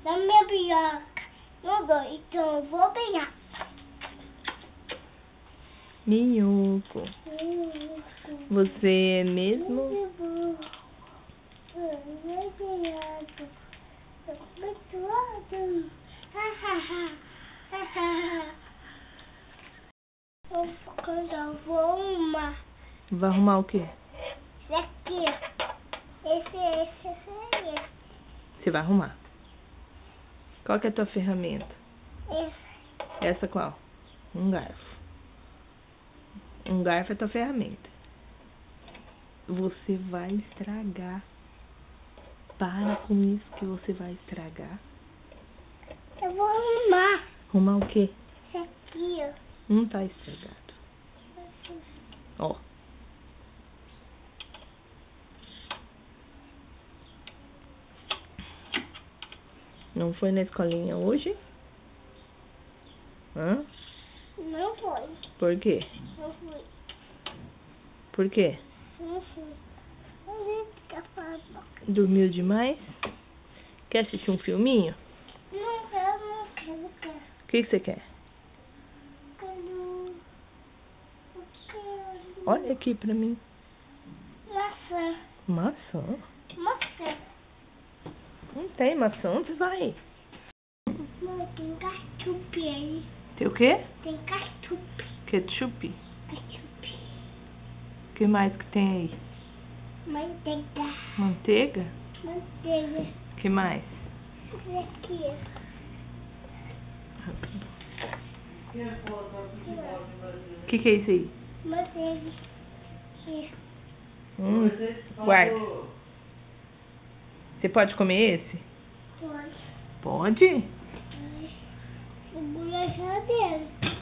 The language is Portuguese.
da minha piroca. Não dou, então eu vou pegar. Minhoco. Você é mesmo? Quando eu vou arrumar. Vai arrumar o quê? Esse aqui, esse. Você vai arrumar. Qual que é a tua ferramenta? Esse. Essa qual? Um garfo. Um garfo é a tua ferramenta. Você vai estragar. Para com isso que você vai estragar. Eu vou arrumar. Arrumar o quê? Esse aqui, ó. Não tá estragado. Ó. Não foi na escolinha hoje? Hã? Não foi. Por quê? Não fui. Por quê? Não fui. Não vim ficar falando. Dormiu demais? Quer assistir um filminho? Não quero. O que você quer? Eu quero. Olha aqui pra mim. Maçã. Maçã? Maçã. Não tem maçã, onde vai? Mãe, tem ketchup aí. Tem o quê? Tem ketchup. Ketchup? Ketchup. O que mais que tem aí? Manteiga. Manteiga? Manteiga. O que mais? Esse aqui. O que é isso aí? Manteiga. Aqui. Guarda. Você pode comer esse? Pode. Pode? O bolo é geladeira.